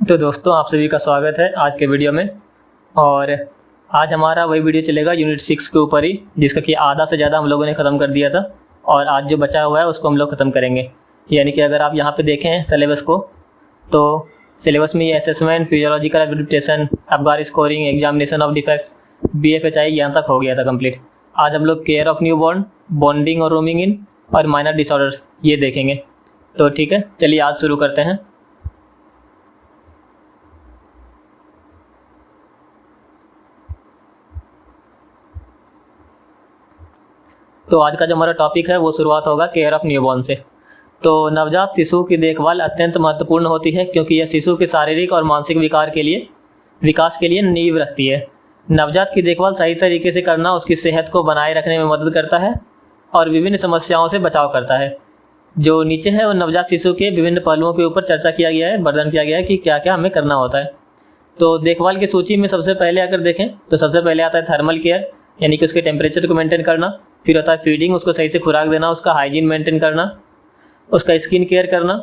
तो दोस्तों, आप सभी का स्वागत है आज के वीडियो में। और आज हमारा वही वीडियो चलेगा यूनिट 6 के ऊपर ही, जिसका कि आधा से ज़्यादा हम लोगों ने ख़त्म कर दिया था और आज जो बचा हुआ है उसको हम लोग ख़त्म करेंगे। यानी कि अगर आप यहाँ पे देखें सिलेबस को, तो सिलेबस में ये assessment, physiological habilitation, Apgar scoring, examination of defects, BFHI यहाँ तक हो गया था कंप्लीट। आज हम लोग care of new born, bonding और रूमिंग इन और माइनर डिसऑर्डर्स ये देखेंगे। तो ठीक है, चलिए आज शुरू करते हैं। तो आज का जो हमारा टॉपिक है वो शुरुआत होगा केयर ऑफ न्यूबॉर्न से। तो नवजात शिशु की देखभाल अत्यंत महत्वपूर्ण होती है क्योंकि यह शिशु के शारीरिक और मानसिक विकास के लिए नींव रखती है। नवजात की देखभाल सही तरीके से करना उसकी सेहत को बनाए रखने में मदद करता है और विभिन्न समस्याओं से बचाव करता है। जो नीचे है वो नवजात शिशु के विभिन्न पहलुओं के ऊपर चर्चा किया गया है, वर्णन किया गया है कि क्या क्या हमें करना होता है। तो देखभाल की सूची में सबसे पहले अगर देखें तो सबसे पहले आता है थर्मल केयर, यानी कि उसके टेम्परेचर को मेंटेन करना। फिर होता है फीडिंग, उसको सही से खुराक देना, उसका हाइजीन मेंटेन करना, उसका स्किन केयर करना,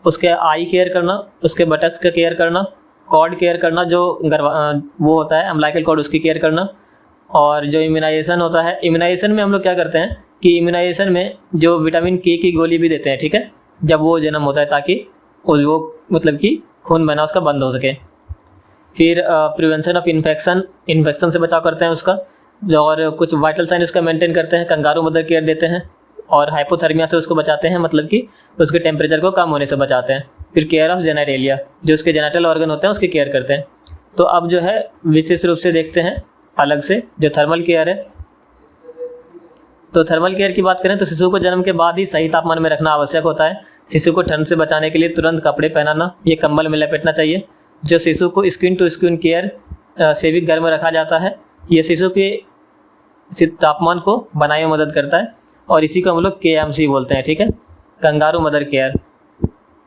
उसके आई केयर करना, उसके बटक्स का केयर करना, कॉर्ड केयर करना, जो वो होता है अम्बिलिकल कॉर्ड, उसकी केयर करना। और जो इम्यूनाइजेशन होता है, इम्यूनाइजेशन में हम लोग क्या करते हैं कि इम्यूनाइजेशन में जो विटामिन के की गोली भी देते हैं, ठीक है, जब वो जन्म होता है, ताकि वो मतलब कि खून बहना उसका बंद हो सके। फिर प्रिवेंशन ऑफ इन्फेक्शन से बचाव करते हैं उसका, और कुछ वाइटल साइन उसका मेंटेन करते हैं। कंगारू मदर केयर देते हैं और हाइपोथर्मिया से उसको बचाते हैं, मतलब कि उसके टेम्परेचर को कम होने से बचाते हैं। फिर केयर ऑफ जेनेरेलिया, जो उसके जेनेटल ऑर्गन होते हैं उसकी केयर करते हैं। तो अब जो है विशेष रूप से देखते हैं अलग से जो थर्मल केयर है। तो थर्मल केयर की बात करें तो शिशु को जन्म के बाद ही सही तापमान में रखना आवश्यक होता है। शिशु को ठंड से बचाने के लिए तुरंत कपड़े पहनाना, ये कंबल में लपेटना चाहिए। जो शिशु को स्किन टू स्किन केयर से भी गर्म रखा जाता है, ये शिशु के तापमान को बनाने में मदद करता है और इसी को हम लोग KMC बोलते हैं, ठीक है, kangaroo mother care,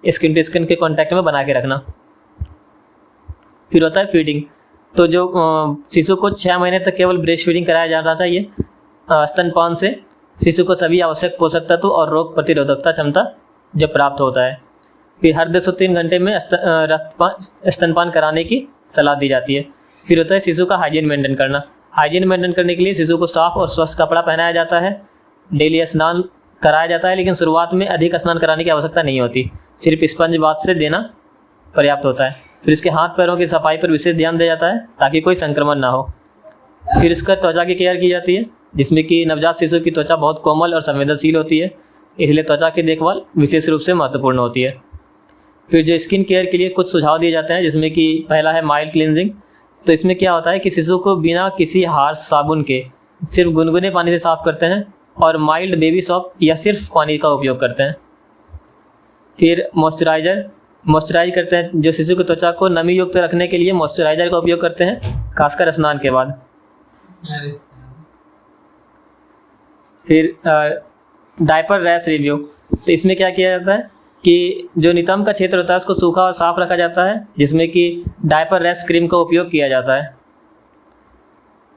skin to skin के कांटेक्ट में बना के रखना। फिर होता है फीडिंग। तो जो शिशु को 6 महीने तक केवल ब्रेस्ट फीडिंग कराया जाना चाहिए। स्तनपान से शिशु को सभी आवश्यक पोषक तत्व और रोग प्रतिरोधकता क्षमता जो प्राप्त होता है। फिर हर 203 घंटे में स्तनपान कराने की सलाह दी जाती है। फिर होता है शिशु का हाइजीन मेंटेन करना। हाइजीन मेंटेन करने के लिए शिशु को साफ और स्वस्थ कपड़ा पहनाया जाता है। डेली स्नान कराया जाता है, लेकिन शुरुआत में अधिक स्नान कराने की आवश्यकता नहीं होती, सिर्फ स्पंज बाथ से देना पर्याप्त होता है। फिर इसके हाथ पैरों की सफाई पर विशेष ध्यान दिया जाता है ताकि कोई संक्रमण ना हो। फिर इसका त्वचा की केयर की जाती है, जिसमें कि नवजात शिशु की त्वचा बहुत कोमल और संवेदनशील होती है, इसलिए त्वचा की देखभाल विशेष रूप से महत्वपूर्ण होती है। फिर जो स्किन केयर के लिए कुछ सुझाव दिए जाते हैं, जिसमें कि पहला है माइल्ड क्लींजिंग। तो इसमें क्या होता है कि शिशु को बिना किसी हार्श साबुन के सिर्फ गुनगुने पानी से साफ करते हैं और माइल्ड बेबी सॉप या सिर्फ पानी का उपयोग करते हैं। फिर मॉइस्चराइज करते हैं, जो शिशु की त्वचा को नमी युक्त रखने के लिए मॉइस्चराइजर का उपयोग करते हैं, खासकर स्नान के बाद। फिर डायपर रैश रिव्यू। तो इसमें क्या किया जाता है कि जो नितंब का क्षेत्र होता है उसको सूखा और साफ रखा जाता है, जिसमें कि डायपर रैश क्रीम का उपयोग किया जाता है।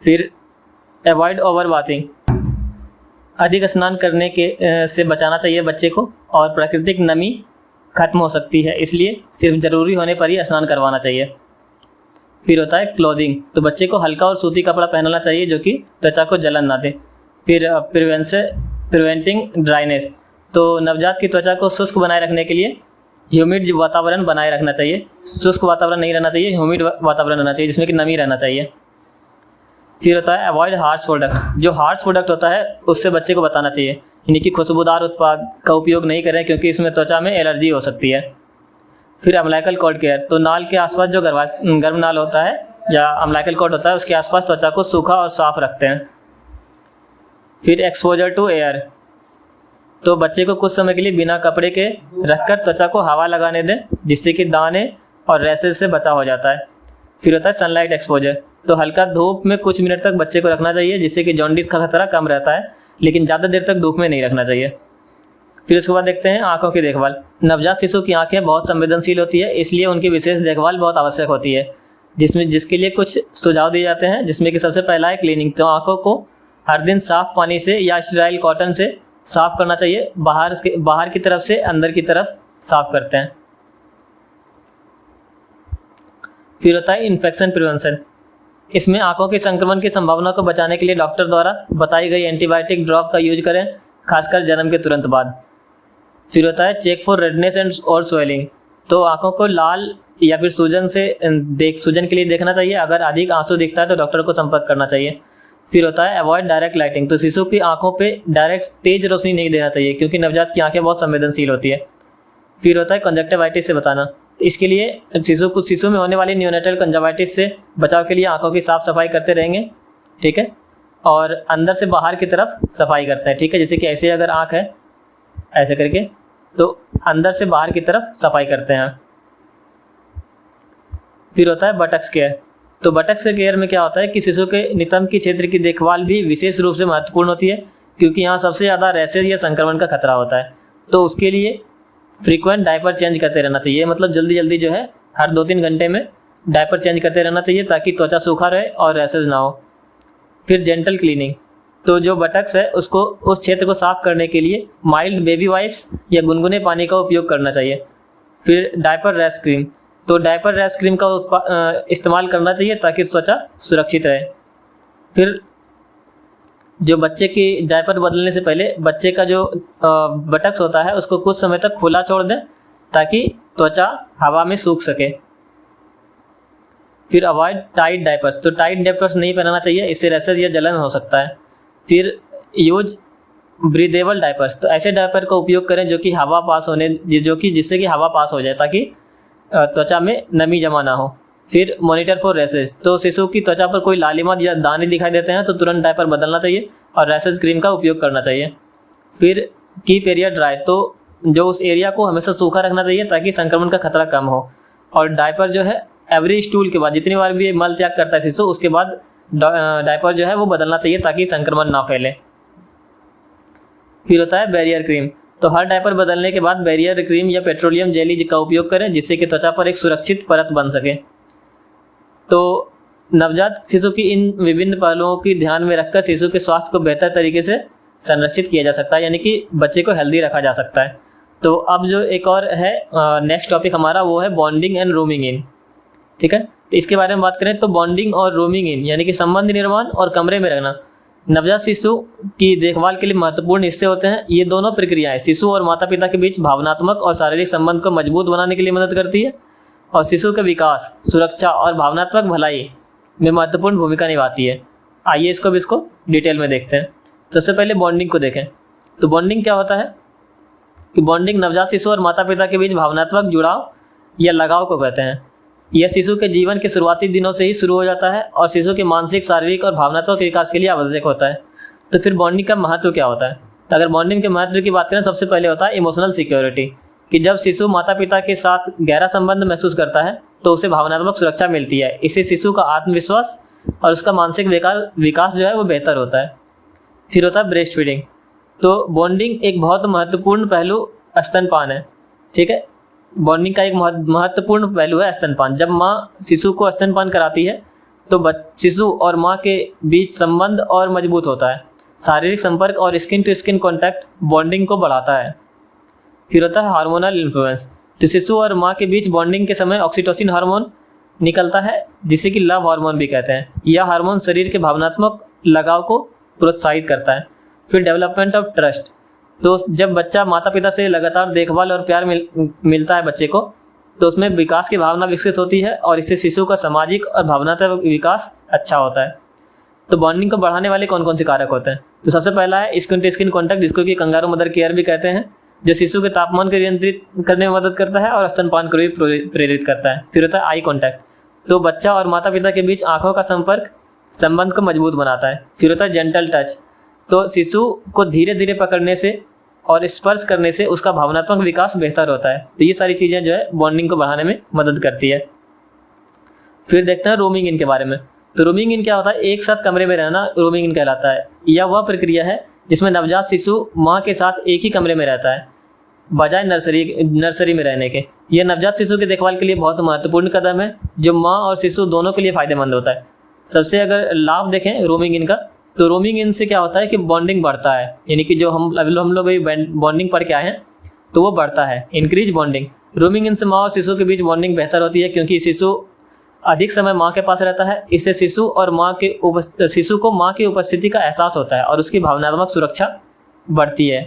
फिर अवॉइड ओवर बाथिंग, अधिक स्नान करने के से बचाना चाहिए बच्चे को, और प्राकृतिक नमी खत्म हो सकती है, इसलिए सिर्फ ज़रूरी होने पर ही स्नान करवाना चाहिए। फिर होता है क्लोथिंग। तो बच्चे को हल्का और सूती कपड़ा पहनाना चाहिए जो कि त्वचा को जलन ना दे। फिर प्रिवेंटिंग ड्राइनेस। तो नवजात की त्वचा को शुष्क बनाए रखने के लिए ह्यूमिड वातावरण बनाए रखना चाहिए। शुष्क वातावरण नहीं रहना चाहिए, ह्यूमिड वातावरण रहना चाहिए, जिसमें कि नमी रहना चाहिए। फिर होता है अवॉइड हार्श प्रोडक्ट। जो हार्श प्रोडक्ट होता है उससे बच्चे को बताना चाहिए, यानी कि खुशबूदार उत्पाद का उपयोग नहीं करें क्योंकि इसमें त्वचा में एलर्जी हो सकती है। फिर अम्बिलिकल कॉर्ड केयर। तो नाल के आसपास जो गर्भनाल होता है या अम्बिलिकल कॉर्ड होता है, उसके आसपास त्वचा को सूखा और साफ रखते हैं। फिर एक्सपोजर टू एयर। तो बच्चे को कुछ समय के लिए बिना कपड़े के रखकर त्वचा को हवा लगाने दें, जिससे कि दाने और रैशेज से बचाव हो जाता है। फिर होता है सनलाइट एक्सपोजर। तो हल्का धूप में कुछ मिनट तक बच्चे को रखना चाहिए, जिससे कि जॉन्डिस का खतरा कम रहता है, लेकिन ज़्यादा देर तक धूप में नहीं रखना चाहिए। फिर उसके बाद देखते हैं आँखों की देखभाल। नवजात शिशु की आँखें बहुत संवेदनशील होती है, इसलिए उनकी विशेष देखभाल बहुत आवश्यक होती है, जिसके लिए कुछ सुझाव दिए जाते हैं, जिसमें कि सबसे पहला है क्लीनिंग। तो आँखों को हर दिन साफ पानी से या स्टेराइल कॉटन से साफ करना चाहिए। बाहर की तरफ से अंदर की तरफ साफ करते हैं। फिर होता है इन्फेक्शन प्रिवेंशन। इसमें आंखों के संक्रमण की संभावना को बचाने के लिए डॉक्टर द्वारा बताई गई एंटीबायोटिक ड्रॉप का यूज करें, खासकर जन्म के तुरंत बाद। फिर होता है चेक फॉर रेडनेस एंड और स्वेलिंग। तो आंखों को लाल या फिर सूजन के लिए देखना चाहिए। अगर अधिक आंसू दिखता है तो डॉक्टर को संपर्क करना चाहिए। फिर होता है अवॉइड डायरेक्ट लाइटिंग। तो शिशु की आंखों पे डायरेक्ट तेज रोशनी नहीं देना चाहिए, क्योंकि नवजात की आंखें बहुत संवेदनशील होती है। फिर होता है कंजक्टिवाइटिस से बचाना। इसके लिए शिशु में होने वाली नियोनेटल कंजक्टिवाइटिस से बचाव के लिए आंखों की साफ सफाई करते रहेंगे, ठीक है, और अंदर से बाहर की तरफ सफाई करते हैं, ठीक है। जैसे कि ऐसे अगर आंख है ऐसे करके, तो अंदर से बाहर की तरफ सफाई करते हैं। फिर होता है बटक्स केयर। तो बटक्स के केयर में क्या होता है कि शिशु के नितंब की क्षेत्र की देखभाल भी विशेष रूप से महत्वपूर्ण होती है, क्योंकि यहाँ सबसे ज़्यादा रैशेज या संक्रमण का खतरा होता है। तो उसके लिए फ्रीक्वेंट डायपर चेंज करते रहना चाहिए, मतलब जल्दी जल्दी जो है हर 2-3 घंटे में डायपर चेंज करते रहना चाहिए, ताकि त्वचा सूखा रहे और रैशेज ना हो। फिर जेंटल क्लीनिंग। तो जो बटक्स है उसको उस क्षेत्र को साफ करने के लिए माइल्ड बेबी वाइप्स या गुनगुने पानी का उपयोग करना चाहिए। फिर डायपर रैश क्रीम। तो डायपर रैश क्रीम का इस्तेमाल करना चाहिए ताकि त्वचा सुरक्षित रहे। फिर जो बच्चे की डायपर बदलने से पहले बच्चे का जो बटक्स होता है उसको कुछ समय तक खुला छोड़ दें, ताकि त्वचा हवा में सूख सके। फिर अवॉइड टाइट डायपर्स। तो टाइट डायपर्स नहीं पहनाना चाहिए, इससे रैशेज या जलन हो सकता है। फिर यूज ब्रीदेबल डायपर्स। तो ऐसे डायपर का उपयोग करें जो कि हवा पास होने जिससे कि हवा पास हो जाए, ताकि त्वचा में नमी जमा ना हो। फिर मॉनिटर फॉर रैशेज। तो शिशु की त्वचा पर कोई लालिमा या दाने दिखाई देते हैं तो तुरंत डायपर बदलना चाहिए और रैशेज क्रीम का उपयोग करना चाहिए। फिर कीप एरिया ड्राई। तो जो उस एरिया को हमेशा सूखा रखना चाहिए ताकि संक्रमण का खतरा कम हो। और डायपर जो है एवरी स्टूल के बाद, जितनी बार भी मल त्याग करता है शिशु, उसके बाद डायपर जो है वो बदलना चाहिए ताकि संक्रमण ना फैले। फिर होता है बैरियर क्रीम। तो हर डायपर बदलने के बाद बैरियर क्रीम या पेट्रोलियम जेली का उपयोग करें, जिससे कि त्वचा पर एक सुरक्षित परत बन सके। तो नवजात शिशु की इन विभिन्न पहलुओं की ध्यान में रखकर शिशु के स्वास्थ्य को बेहतर तरीके से संरक्षित किया जा सकता है, यानी कि बच्चे को हेल्दी रखा जा सकता है। तो अब जो एक और है नेक्स्ट टॉपिक हमारा, वो है बॉन्डिंग एंड रूमिंग इन, ठीक है। तो इसके बारे में बात करें तो बॉन्डिंग और रूमिंग इन यानी कि संबंध निर्माण और कमरे में रहना नवजात शिशु की देखभाल के लिए महत्वपूर्ण हिस्से होते हैं। ये दोनों प्रक्रियाएं शिशु और माता पिता के बीच भावनात्मक और शारीरिक संबंध को मजबूत बनाने के लिए मदद करती है और शिशु के विकास, सुरक्षा और भावनात्मक भलाई में महत्वपूर्ण भूमिका निभाती है। आइए इसको डिटेल में देखते हैं। सबसे पहले बॉन्डिंग को देखें। तो बॉन्डिंग क्या होता है कि बॉन्डिंग नवजात शिशु और माता पिता के बीच भावनात्मक जुड़ाव या लगाव को कहते हैं। यह शिशु के जीवन के शुरुआती दिनों से ही शुरू हो जाता है और शिशु के मानसिक, शारीरिक और भावनात्मक विकास के लिए आवश्यक होता है। तो फिर बॉन्डिंग का महत्व क्या होता है? तो अगर बॉन्डिंग के महत्व की बात करें, सबसे पहले होता है इमोशनल सिक्योरिटी, कि जब शिशु माता पिता के साथ गहरा संबंध महसूस करता है तो उसे भावनात्मक सुरक्षा मिलती है। इससे शिशु का आत्मविश्वास और उसका मानसिक विकास जो है वो बेहतर होता है। फिर होता है ब्रेस्ट फीडिंग। तो बॉन्डिंग एक बहुत महत्वपूर्ण पहलू स्तनपान है, ठीक है। बॉन्डिंग का एक महत्वपूर्ण पहलू है स्तनपान। जब माँ शिशु को स्तनपान कराती है तो शिशु और माँ के बीच संबंध और मजबूत होता है। शारीरिक संपर्क और skin to skin contact bonding को बढ़ाता है। फिर होता है हार्मोनल इन्फ्लुएंस। तो शिशु और माँ के बीच बॉन्डिंग के समय ऑक्सीटोसिन हार्मोन निकलता है, जिसे कि लव हार्मोन भी कहते हैं। यह हार्मोन शरीर के भावनात्मक लगाव को प्रोत्साहित करता है। फिर डेवलपमेंट ऑफ ट्रस्ट। तो जब बच्चा माता पिता से लगातार देखभाल और प्यार मिलता है बच्चे को, तो उसमें विकास की भावना विकसित होती है और इससे शिशु का सामाजिक और भावनात्मक विकास अच्छा होता है। तो बॉन्डिंग को बढ़ाने वाले कौन कौन से कारक होते हैं? तो सबसे पहला है स्किन टू स्किन कॉन्टैक्ट, जिसको कि कंगारू मदर केयर भी कहते हैं, जो शिशु के तापमान को नियंत्रित करने में मदद करता है और स्तनपान को भी प्रेरित करता है। फिर होता है आई कॉन्टैक्ट। तो बच्चा और माता पिता के बीच आंखों का संपर्क संबंध को मजबूत बनाता है। फिर होता है जेंटल टच। तो शिशु को धीरे धीरे पकड़ने से और स्पर्श करने से उसका भावनात्मक विकास बेहतर होता है। तो ये सारी चीज़ें जो है बॉन्डिंग को बढ़ाने में मदद करती है। फिर देखते हैं रूमिंग इन के बारे में। तो रूमिंग इन क्या होता है? एक साथ कमरे में रहना रूमिंग इन कहलाता है। यह वह प्रक्रिया है जिसमें नवजात शिशु माँ के साथ एक ही कमरे में रहता है, बजाय नर्सरी में रहने के। यह नवजात शिशु की देखभाल के लिए बहुत महत्वपूर्ण कदम है, जो माँ और शिशु दोनों के लिए फायदेमंद होता है। सबसे अगर लाभ देखें रूमिंग इन का, तो रूमिंग इन से क्या होता है कि बॉन्डिंग बढ़ता है, यानी कि जो हम लोग बॉन्डिंग पढ़ के आए हैं तो वो बढ़ता है, इंक्रीज बॉन्डिंग। रूमिंग इन से माँ और शिशु के बीच बॉन्डिंग बेहतर होती है, क्योंकि शिशु अधिक समय माँ के पास रहता है। इससे शिशु को माँ की उपस्थिति का एहसास होता है और उसकी भावनात्मक सुरक्षा बढ़ती है।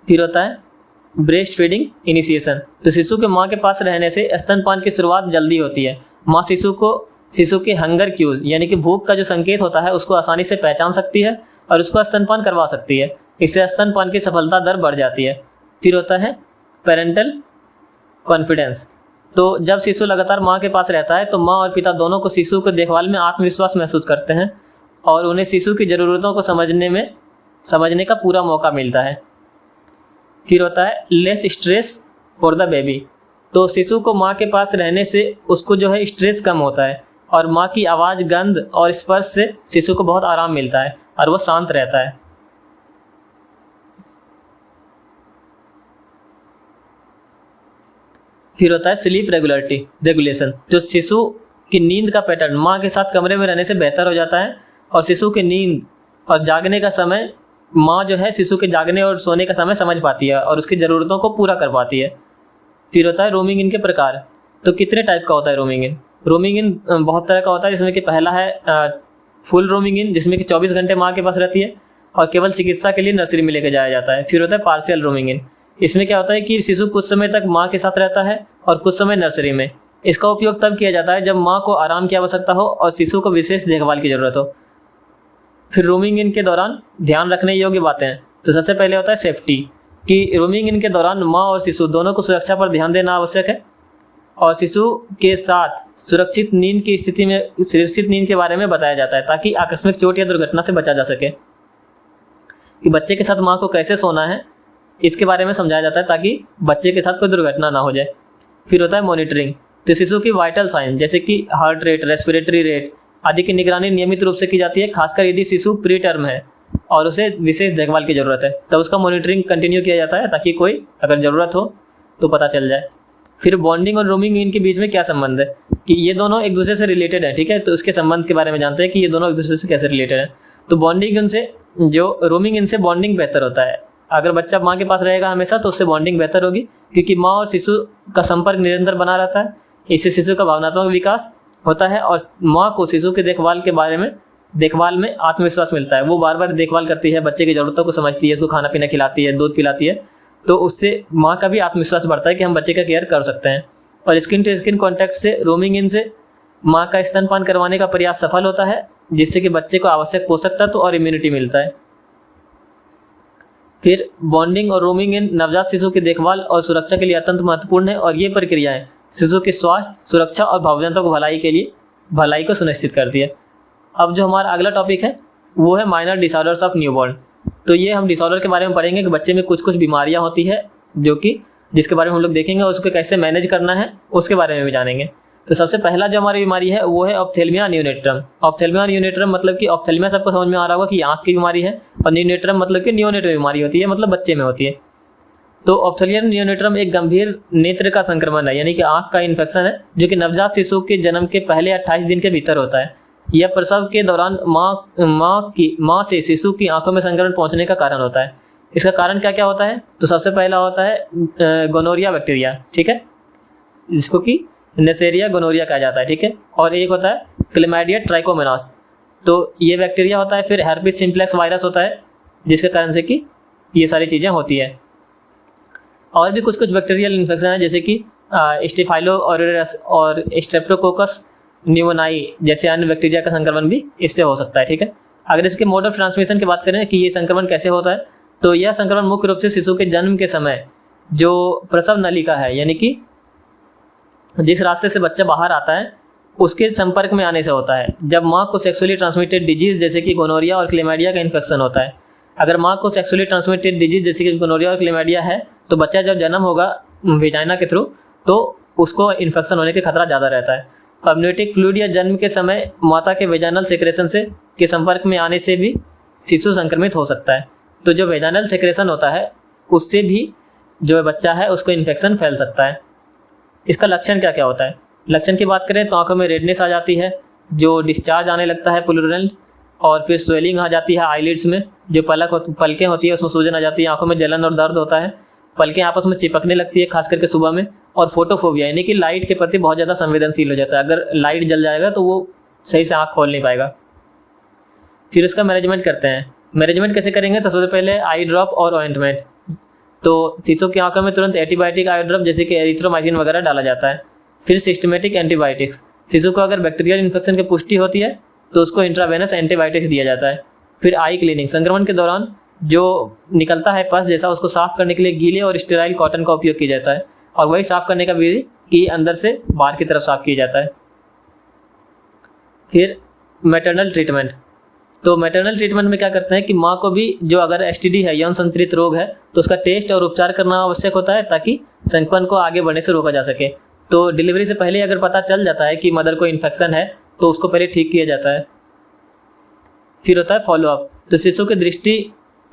फिर होता है ब्रेस्ट फीडिंग इनिशिएशन। तो शिशु के माँ के पास रहने से स्तनपान की शुरुआत जल्दी होती है। माँ शिशु के हंगर क्यूज यानी कि भूख का जो संकेत होता है उसको आसानी से पहचान सकती है और उसको स्तनपान करवा सकती है। इससे स्तनपान की सफलता दर बढ़ जाती है। फिर होता है पेरेंटल कॉन्फिडेंस। तो जब शिशु लगातार माँ के पास रहता है तो माँ और पिता दोनों को शिशु को देखभाल में आत्मविश्वास महसूस करते हैं और उन्हें शिशु की ज़रूरतों को समझने का पूरा मौका मिलता है। फिर होता है less stress for the baby. तो शिशु को माँ के पास रहने से उसको जो है स्ट्रेस कम होता है और माँ की आवाज़, गंध और स्पर्श से शिशु को बहुत आराम मिलता है और वो शांत रहता है। फिर होता है स्लीप रेगुलेशन। जो शिशु की नींद का पैटर्न माँ के साथ कमरे में रहने से बेहतर हो जाता है और शिशु की नींद और जागने का समय माँ जो है शिशु के जागने और सोने का समय समझ पाती है और उसकी ज़रूरतों को पूरा कर पाती है। फिर होता है रोमिंग इन के प्रकार। तो कितने टाइप का होता है रोमिंग इन? रोमिंग इन बहुत तरह का होता है, जिसमें कि पहला है फुल रोमिंग इन, जिसमें कि 24 घंटे माँ के पास रहती है और केवल चिकित्सा के लिए नर्सरी में लेकर जाया जाता है। फिर होता है पार्शियल रोमिंग इन। इसमें क्या होता है कि शिशु कुछ समय तक माँ के साथ रहता है और कुछ समय नर्सरी में। इसका उपयोग तब किया जाता है जब माँ को आराम की आवश्यकता हो और शिशु को विशेष देखभाल की जरूरत हो। फिर रोमिंग इन के दौरान ध्यान रखने योग्य बातें हैं। तो सबसे पहले होता है सेफ्टी, कि रोमिंग इन के दौरान माँ और शिशु दोनों को सुरक्षा पर ध्यान देना आवश्यक है और शिशु के साथ सुरक्षित नींद के बारे में बताया जाता है ताकि आकस्मिक चोट या दुर्घटना से बचा जा सके। कि बच्चे के साथ माँ को कैसे सोना है इसके बारे में समझाया जाता है ताकि बच्चे के साथ कोई दुर्घटना ना हो जाए। फिर होता है मॉनिटरिंग। तो शिशु की वाइटल साइन जैसे कि हार्ट रेट, रेस्पिरेटरी रेट आदि की निगरानी नियमित रूप से की जाती है, खासकर यदि शिशु प्री टर्म है और उसे विशेष देखभाल की जरूरत है तब उसका मॉनिटरिंग कंटिन्यू किया जाता है ताकि कोई अगर ज़रूरत हो तो पता चल जाए। फिर बॉन्डिंग और रोमिंग इन के बीच में क्या संबंध है, कि ये दोनों एक दूसरे से रिलेटेड है। ठीक है, तो उसके संबंध के बारे में जानते हैं कि ये दोनों एक दूसरे से कैसे रिलेटेड है। तो बॉन्डिंग इनसे रोमिंग इनसे बॉन्डिंग बेहतर होता है। अगर बच्चा माँ के पास रहेगा हमेशा तो उससे बॉन्डिंग बेहतर होगी, क्योंकि माँ और शिशु का संपर्क निरंतर बना रहता है। इससे शिशु का भावनात्मक विकास होता है और माँ को शिशु के देखभाल में आत्मविश्वास मिलता है। वो बार बार देखभाल करती है, बच्चे की ज़रूरतों को समझती है, उसको खाना पीना खिलाती है, दूध पिलाती है, तो उससे माँ का भी आत्मविश्वास बढ़ता है कि हम बच्चे का केयर कर सकते हैं। और स्किन टू स्किन कॉन्टैक्ट से रोमिंग इन से माँ का स्तनपान करवाने का प्रयास सफल होता है, जिससे कि बच्चे को आवश्यक पोषक तत्व और इम्यूनिटी मिलता है। फिर बॉन्डिंग और रोमिंग इन नवजात शिशु की देखभाल और सुरक्षा के लिए अत्यंत महत्वपूर्ण है और ये प्रक्रियाएं शिशु के स्वास्थ्य, सुरक्षा और भावनात्मक भलाई को सुनिश्चित करती है। अब जो हमारा अगला टॉपिक है वो है माइनर डिसऑर्डर्स ऑफ न्यूबॉर्न। तो ये हम डिसऑर्डर के बारे में पढ़ेंगे कि बच्चे में कुछ बीमारियां होती है जिसके बारे में हम लोग देखेंगे और उसको कैसे मैनेज करना है उसके बारे में भी जानेंगे। तो सबसे पहला जो हमारी बीमारी है वो है ऑप्थेल्मिया न्यूनेट्रम। ऑप्थेल्मिया न्यूनेट्रम मतलब कि ऑप्थेल्मिया सबको समझ में आ रहा होगा कि आंख की बीमारी है, और न्यूनेट्रम मतलब कि नियोनेट बीमारी होती है, मतलब बच्चे में होती है। तो ऑप्थेल्मिया न्यूनेट्रम एक गंभीर नेत्र का संक्रमण है, यानी कि आंख का इन्फेक्शन है, जो कि नवजात शिशु के जन्म के पहले 28 दिन के भीतर होता है। यह प्रसव के दौरान माँ से शिशु की आंखों में संक्रमण पहुंचने का कारण होता है। इसका कारण क्या क्या होता है? तो सबसे पहला होता है गोनोरिया बैक्टीरिया, ठीक है, जिसको कि नेसेरिया गोनोरिया कहा जाता है, ठीक है। और एक होता है क्लेमाइडिया ट्राइकोमोनास, तो ये बैक्टीरिया होता है। फिर हेर्पिस सिम्प्लेक्स वायरस होता है, जिसके कारण से कि ये सारी चीज़ें होती है। और भी कुछ बैक्टीरियल इन्फेक्शन है, जैसे कि स्टेफाइलो और स्ट्रेप्टोकोकस न्यूमोनाई जैसे अन्य बैक्टीरिया का संक्रमण भी इससे हो सकता है, ठीक है। अगर इसके मोड ऑफ ट्रांसमिशन की बात करें कि ये संक्रमण कैसे होता है, तो यह संक्रमण मुख्य रूप से शिशु के जन्म के समय जो प्रसव नलिका है, यानी कि जिस रास्ते से बच्चा बाहर आता है उसके संपर्क में आने से होता है। जब माँ को सेक्सुअली ट्रांसमिटेड डिजीज जैसे कि गोनोरिया और क्लेमाइडिया का इन्फेक्शन होता है। अगर माँ को सेक्सुअली ट्रांसमिटेड डिजीज जैसे कि गोनोरिया और क्लेमाइडिया है तो बच्चा जब जन्म होगा वेजाइना के थ्रू तो उसको इन्फेक्शन होने के खतरा ज़्यादा रहता है। अम्नियोटिक फ्लूइड या जन्म के समय माता के वेजाइनल सेक्रेशन के संपर्क में आने से भी शिशु संक्रमित हो सकता है। तो जो वेजाइनल सेक्रेशन होता है उससे भी जो बच्चा है उसको इन्फेक्शन फैल सकता है। इसका लक्षण क्या क्या होता है? लक्षण की बात करें तो आंखों में रेडनेस आ जाती है, जो डिस्चार्ज आने लगता है प्लूरल, और फिर स्वेलिंग आ जाती है आईलिड्स में, जो पलकें होती है उसमें सूजन आ जाती है, आंखों में जलन और दर्द होता है, पलकें आपस में चिपकने लगती है खास करके सुबह में, और फोटोफोबिया यानी कि लाइट के प्रति बहुत ज़्यादा संवेदनशील हो जाता है। अगर लाइट जल जाएगा तो वो सही से आँख खोल नहीं पाएगा। फिर उसका मैनेजमेंट करते हैं। मैनेजमेंट कैसे करेंगे? तो सबसे पहले आई ड्रॉप और ऑइंटमेंट। तो शिशु की आंखों में तुरंत एंटीबायोटिक आई ड्रॉप जैसे कि एरिथ्रोमाइसिन वगैरह डाला जाता है। फिर सिस्टमेटिक एंटीबायोटिक्स। शिशु को अगर बैक्टीरियल इन्फेक्शन की पुष्टि होती है तो उसको इंट्रावेनस एंटीबायोटिक्स दिया जाता है। फिर आई क्लीनिंग। संक्रमण के दौरान जो निकलता है पस जैसा, उसको साफ करने के लिए गीले और स्टेराइल कॉटन का उपयोग किया जाता है, और वही साफ करने का विधि कि अंदर से बाहर की तरफ साफ किया जाता है। फिर मैटरनल ट्रीटमेंट। तो मैटरनल ट्रीटमेंट में क्या करते हैं कि माँ को भी जो अगर एसटीडी है, यौन संचारित रोग है, तो उसका टेस्ट और उपचार करना आवश्यक होता है ताकि संक्रमण को आगे बढ़ने से रोका जा सके। तो डिलीवरी से पहले अगर पता चल जाता है कि मदर को इन्फेक्शन है तो उसको पहले ठीक किया जाता है। फिर होता है फॉलोअप। तो शिशु की दृष्टि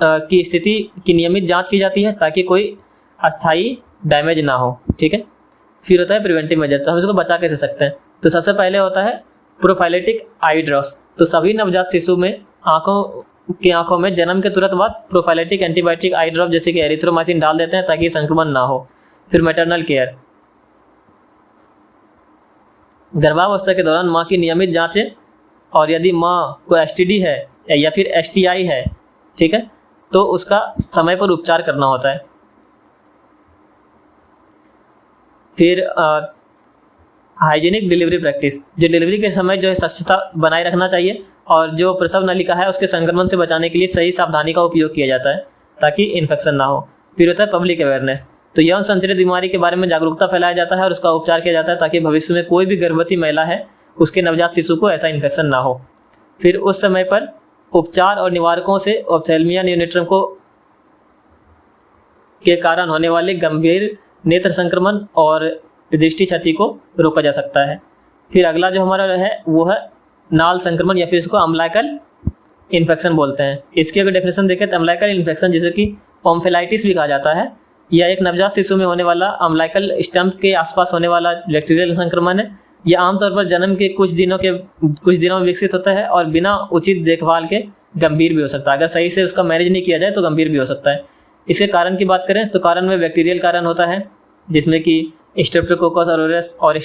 की स्थिति की नियमित जांच की जाती है ताकि कोई अस्थायी डैमेज ना हो, ठीक है। फिर होता है प्रिवेंटिव मेजर। तो हम इसको बचा कैसे सकते हैं? तो सबसे पहले होता है प्रोफाइलेटिक आई ड्रॉप्स। तो सभी नवजात शिशु में आंखों में जन्म के तुरंत बाद प्रोफाइलेटिक एंटीबायोटिक आई ड्रॉप जैसे कि एरिथ्रोमाइसिन डाल देते हैं ताकि संक्रमण ना हो। फिर मैटरनल केयर। गर्भावस्था के दौरान माँ की नियमित जांचें, और यदि माँ को एसटीडी है या फिर एसटीआई है, ठीक है, तो उसका समय पर उपचार करना होता है। फिर हाइजीनिक डिलीवरी प्रैक्टिस। जो डिलीवरी के समय जो है स्वच्छता बनाए रखना चाहिए, और जो प्रसव नलिका है उसके संक्रमण से बचाने के लिए सही सावधानी का उपयोग किया जाता है ताकि इन्फेक्शन ना हो। फिर होता है पब्लिक अवेयरनेस। तो यौन संचारित बीमारी के बारे में जागरूकता फैलाया जाता है और उसका उपचार किया जाता है ताकि भविष्य में कोई भी गर्भवती महिला है उसके नवजात शिशु को ऐसा इन्फेक्शन ना हो। फिर उस समय पर उपचार और निवारकों से ऑप्थेल्मिया नियोनेट्रम को के कारण होने वाले गंभीर नेत्र संक्रमण और दृष्टि क्षति को रोका जा सकता है। फिर अगला जो हमारा है वो है नाल संक्रमण, या फिर इसको अम्लाइकल इन्फेक्शन बोलते हैं। इसकी अगर डेफिनेशन देखें तो अम्लाइकल इन्फेक्शन जिसे कि पॉम्फेलाइटिस भी कहा जाता है, यह एक नवजात शिशु में होने वाला अम्लाइकल स्टम्प के आसपास होने वाला बैक्टीरियल संक्रमण है। यह आमतौर पर जन्म के कुछ दिनों में विकसित होता है और बिना उचित देखभाल के गंभीर भी हो सकता है। अगर सही से उसका मैनेज नहीं किया जाए तो गंभीर भी हो सकता है। इसके कारण की बात करें तो कारण में बैक्टीरियल कारण होता है जिसमें कि स्ट्रेप्टोकोकस ऑरियस और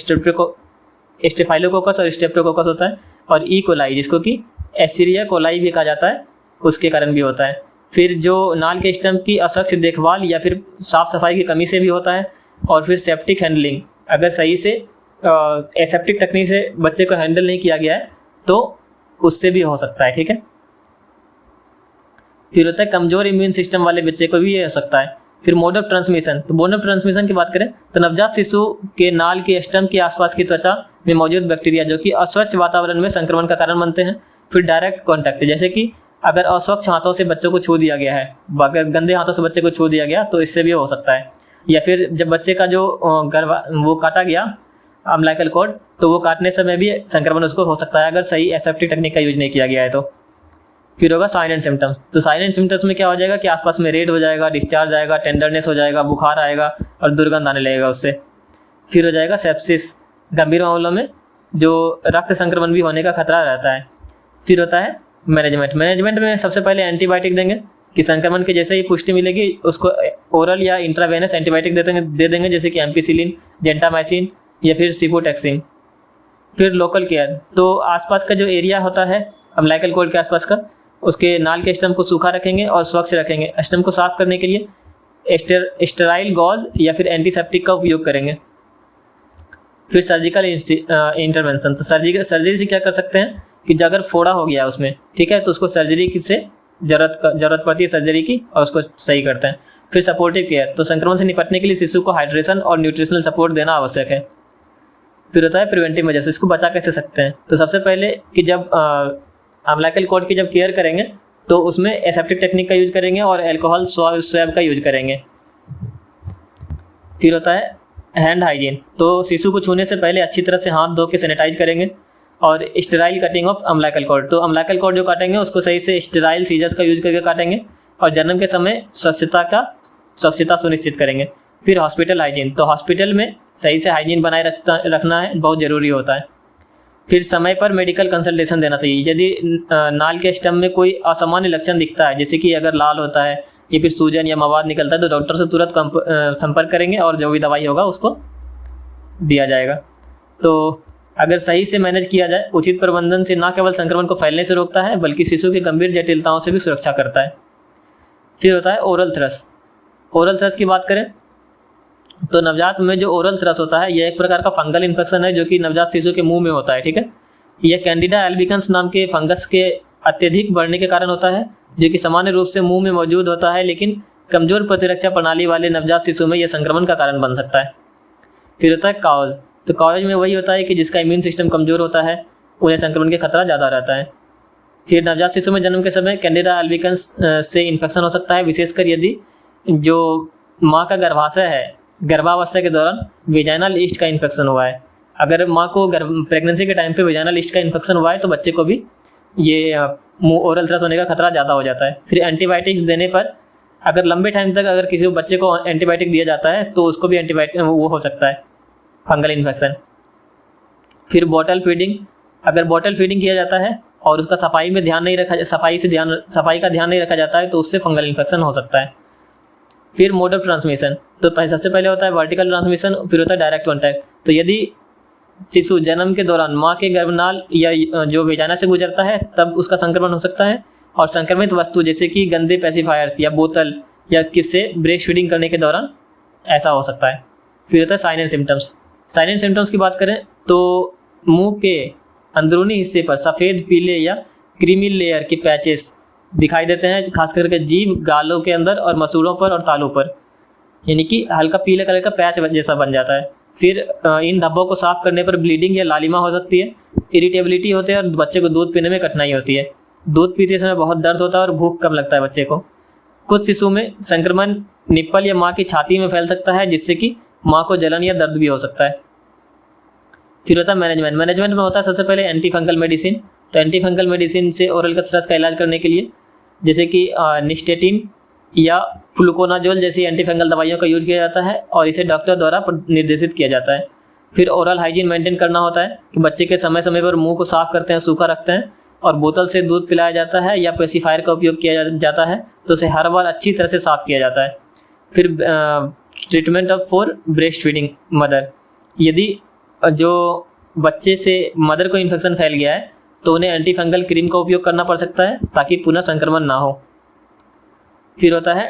स्टेफाइलोकोकस और स्ट्रेप्टोकोकस होता है, और ई कोलाई जिसको कि एस्चेरिया कोलाई भी कहा जाता है, उसके कारण भी होता है। फिर जो नाल के स्टम्प की असुरक्षित देखभाल या फिर साफ सफाई की कमी से भी होता है। और फिर सेप्टिक हैंडलिंग, अगर सही से एसेप्टिक तकनीक से बच्चे को हैंडल नहीं किया गया है तो उससे भी हो सकता है, ठीक है। फिर होता है कमजोर इम्यून सिस्टम वाले बच्चे को भी ये हो सकता है। फिर मोड ऑफ ट्रांसमिशन। तो मोड ऑफ ट्रांसमिशन की बात करें तो नवजात शिशु के नाल के स्टम्प के आसपास की त्वचा में मौजूद बैक्टीरिया जो कि अस्वच्छ वातावरण में संक्रमण का कारण बनते हैं। फिर डायरेक्ट कॉन्टैक्ट, जैसे कि अगर अस्वच्छ हाथों से बच्चों को छू दिया गया है, अगर गंदे हाथों से बच्चे को छू दिया गया तो इससे भी हो सकता है। या फिर जब बच्चे का जो वो काटा गया अम्लाइकल कॉर्ड, तो वो काटने समय भी संक्रमण उसको हो सकता है अगर सही एसेप्टिक टेक्निक का यूज नहीं किया गया है तो। फिर होगा साइन एंड सिम्टम्स। तो साइन एंड सिम्टम्स में क्या हो जाएगा कि आसपास में रेड हो जाएगा, डिस्चार्ज आएगा, टेंडरनेस हो जाएगा, बुखार आएगा और दुर्गंध आने लगेगा उससे। फिर हो जाएगा सेप्सिस, गंभीर मामलों में जो रक्त संक्रमण भी होने का खतरा रहता है। फिर होता है मैनेजमेंट में सबसे पहले एंटीबायोटिक देंगे कि संक्रमण के जैसे ही पुष्टि मिलेगी उसको ओरल या इंट्रावेनस एंटीबायोटिक दे देंगे जैसे कि एम्पिसिलिन, जेंटामाइसिन या फिर सिफोटेक्सिन। फिर लोकल केयर, तो आसपास का जो एरिया होता है अम्लाइकल कॉर्ड के आसपास का, उसके नाल के स्टम्प को सूखा रखेंगे और स्वच्छ रखेंगे। स्टम्प को साफ करने के लिए स्टेराइल गॉज या फिर एंटीसेप्टिक का उपयोग करेंगे। फिर सर्जिकल इंटरवेंशन। तो सर्जरी से क्या कर सकते हैं कि अगर फोड़ा हो गया उसमें, ठीक है, तो उसको सर्जरी से जरूरत पड़ती है सर्जरी की और उसको सही करते हैं। फिर सपोर्टिव केयर, तो संक्रमण से निपटने के लिए शिशु को हाइड्रेशन और न्यूट्रिशनल सपोर्ट देना आवश्यक है। फिर होता है प्रिवेंटिव मेजर्स, इसको बचा कैसे सकते हैं। तो सबसे पहले कि जब अम्लाइकल कॉर्ड की जब केयर करेंगे तो उसमें एसेप्टिक टेक्निक का यूज करेंगे और अल्कोहल स्वैब का यूज करेंगे। फिर होता है हैंड हाइजीन, तो शिशु को छूने से पहले अच्छी तरह से हाथ धो के सैनिटाइज करेंगे। और sterile cutting of umbilical cord, तो अम्लाइकल कॉर्ड जो काटेंगे उसको सही से स्टेराइल सीजर्स का यूज करके काटेंगे और जन्म के समय स्वच्छता सुनिश्चित करेंगे। फिर हॉस्पिटल हाइजीन, तो हॉस्पिटल में सही से हाइजीन बनाए रखना है, बहुत ज़रूरी होता है। फिर समय पर मेडिकल कंसल्टेशन देना चाहिए। यदि नाल के स्टम्प में कोई असामान्य लक्षण दिखता है, जैसे कि अगर लाल होता है या फिर सूजन या मवाद निकलता है तो डॉक्टर से तुरंत संपर्क करेंगे और जो भी दवाई होगा उसको दिया जाएगा। तो अगर सही से मैनेज किया जाए, उचित प्रबंधन से न केवल संक्रमण को फैलने से रोकता है बल्कि शिशु की गंभीर जटिलताओं से भी सुरक्षा करता है। फिर होता है ओरल थ्रस। ओरल थ्रस की बात करें तो नवजात में जो ओरल थ्रस होता है यह एक प्रकार का फंगल इन्फेक्शन है जो कि नवजात शिशु के मुंह में होता है, ठीक है। यह कैंडिडा एल्बिकन्स नाम के फंगस के अत्यधिक बढ़ने के कारण होता है जो कि सामान्य रूप से मुंह में मौजूद होता है, लेकिन कमजोर प्रतिरक्षा प्रणाली वाले नवजात शिशु में यह संक्रमण का कारण बन सकता है। फिर होता है काउज। तो काउज में वही होता है कि जिसका इम्यून सिस्टम कमजोर होता है, उन्हें संक्रमण का खतरा ज़्यादा रहता है। फिर नवजात शिशु में जन्म के समय कैंडिडा एल्बिकन्स से इन्फेक्शन हो सकता है, विशेषकर यदि जो माँ का गर्भाशय है, गर्भावस्था के दौरान वेजाइनल ईस्ट का इन्फेक्शन हुआ है। अगर माँ को प्रेगनेंसी के टाइम पे वेजाइनल ईस्ट का इन्फेक्शन हुआ है तो बच्चे को भी ये ओरल थ्रस होने का खतरा ज़्यादा हो जाता है। फिर एंटीबायोटिक्स देने पर अगर लंबे टाइम तक अगर किसी बच्चे को एंटीबायोटिक दिया जाता है तो उसको भी एंटीबायोटिक वो हो सकता है, फंगल इन्फेक्शन। फिर बॉटल फीडिंग। अगर बॉटल फीडिंग किया जाता है और उसका सफाई में ध्यान नहीं रखा, सफाई का ध्यान नहीं रखा जाता है तो उससे फंगल इन्फेक्शन हो सकता है। फिर मोड ऑफ ट्रांसमिशन। तो सबसे पहले होता है वर्टिकल ट्रांसमिशन, फिर होता है डायरेक्ट कॉन्टैक्ट। तो यदि शिशु जन्म के दौरान माँ के गर्भनाल या जो वेजाना से गुजरता है तब उसका संक्रमण हो सकता है, और संक्रमित वस्तु जैसे कि गंदे पेसिफायर्स या बोतल या किससे ब्रेस्ट फीडिंग करने के दौरान ऐसा हो सकता है। फिर होता है sign and symptoms. Sign and symptoms की बात करें तो मुंह के अंदरूनी हिस्से पर सफ़ेद, पीले या क्रीमी लेयर के पैचेस दिखाई देते हैं, खास करके जीभ, गालों के अंदर और मसूड़ों पर और तालू पर, यानी कि हल्का पीले कलर का पैच जैसा बन जाता है। फिर इन धब्बों को साफ करने पर ब्लीडिंग या लालिमा हो सकती है, इरिटेबिलिटी होती है और बच्चे को दूध पीने में कठिनाई होती है। दूध पीते समय बहुत दर्द होता है और भूख कम लगता है बच्चे को। कुछ शिशु में संक्रमण निप्पल या माँ की छाती में फैल सकता है जिससे कि माँ को जलन या दर्द भी हो सकता है। फिर होता है मैनेजमेंट। मैनेजमेंट में होता है सबसे पहले एंटी फंगल मेडिसिन। तो एंटी फंगल मेडिसिन से ओरल थ्रस का इलाज करने के लिए जैसे कि निस्टेटिन या फ्लूकोनाजोल जैसी एंटी फंगल दवाइयों का यूज किया जाता है और इसे डॉक्टर द्वारा निर्देशित किया जाता है। फिर ओरल हाइजीन मेंटेन करना होता है कि बच्चे के समय समय पर मुंह को साफ करते हैं, सूखा रखते हैं और बोतल से दूध पिलाया जाता है या पेसिफायर का उपयोग किया जाता है तो उसे हर बार अच्छी तरह से साफ किया जाता है। फिर treatment of for breast feeding mother. यदि जो बच्चे से मदर को इन्फेक्शन फैल गया है तो उन्हें एंटी फंगल क्रीम का उपयोग करना पड़ सकता है ताकि पुनः संक्रमण ना हो। फिर होता है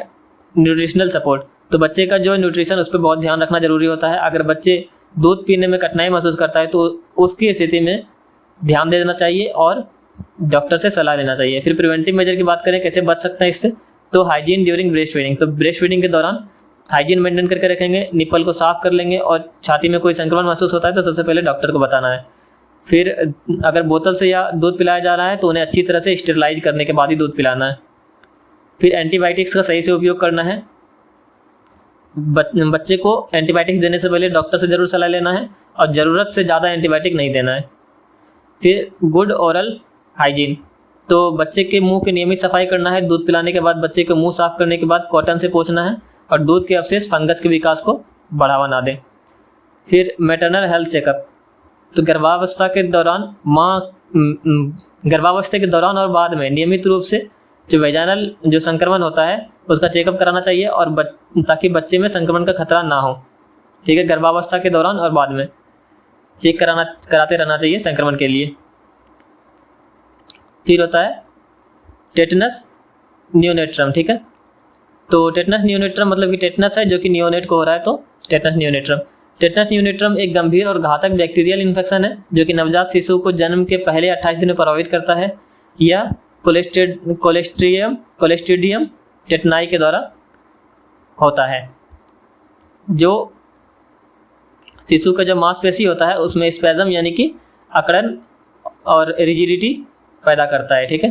न्यूट्रिशनल सपोर्ट। तो बच्चे का जो न्यूट्रिशन उस पर बहुत ध्यान रखना जरूरी होता है। अगर बच्चे दूध पीने में कठिनाई महसूस करता है तो उसकी स्थिति में ध्यान दे देना चाहिए और डॉक्टर से सलाह लेना चाहिए। फिर प्रिवेंटिव मेजर की बात करें कैसे बच सकते हैं इससे, तो हाइजीन ड्यूरिंग ब्रेस्ट फीडिंग। तो ब्रेस्ट फीडिंग के दौरान हाइजीन मेंटेन करके रखेंगे, निप्पल को साफ कर लेंगे और छाती में कोई संक्रमण महसूस होता है तो सबसे पहले डॉक्टर को बताना है। फिर अगर बोतल से या दूध पिलाया जा रहा है तो उन्हें अच्छी तरह से स्टेरिलाइज करने के बाद ही दूध पिलाना है। फिर एंटीबायोटिक्स का सही से उपयोग करना है। बच्चे को एंटीबायोटिक्स देने से पहले डॉक्टर से जरूर सलाह लेना है और ज़रूरत से ज़्यादा एंटीबायोटिक नहीं देना है। फिर गुड ओरल हाइजीन। तो बच्चे के मुंह की नियमित सफाई करना है। दूध पिलाने के बाद बच्चे को मुंह साफ करने के बाद कॉटन से पोंछना है और दूध के अवशेष फंगस के विकास को बढ़ावा ना दें। फिर मैटरनल हेल्थ चेकअप। तो गर्भावस्था के दौरान और बाद में नियमित रूप से जो वेजाइनल जो संक्रमण होता है उसका चेकअप कराना चाहिए और ताकि बच्चे में संक्रमण का खतरा ना हो। ठीक है, गर्भावस्था के दौरान और बाद में चेक कराते रहना चाहिए संक्रमण के लिए। फिर होता है टेटनस नियोनेट्रम। ठीक है, तो टेटनस नियोनेट्रम मतलब कि टेटनस है जो कि नियोनेट को हो रहा है, तो टेटनस नियोनेट्रम। टेटनस नियोनेट्रम एक गंभीर और घातक बैक्टीरियल इन्फेक्शन है जो कि नवजात शिशु को जन्म के पहले 28 दिन में प्रभावित करता है या कोलेस्ट्रीडियम टेटनाई के द्वारा होता है। जो शिशु का जो मांसपेशी होता है उसमें स्पैज़म यानी कि अकड़न और रिजिडिटी पैदा करता है। ठीक है,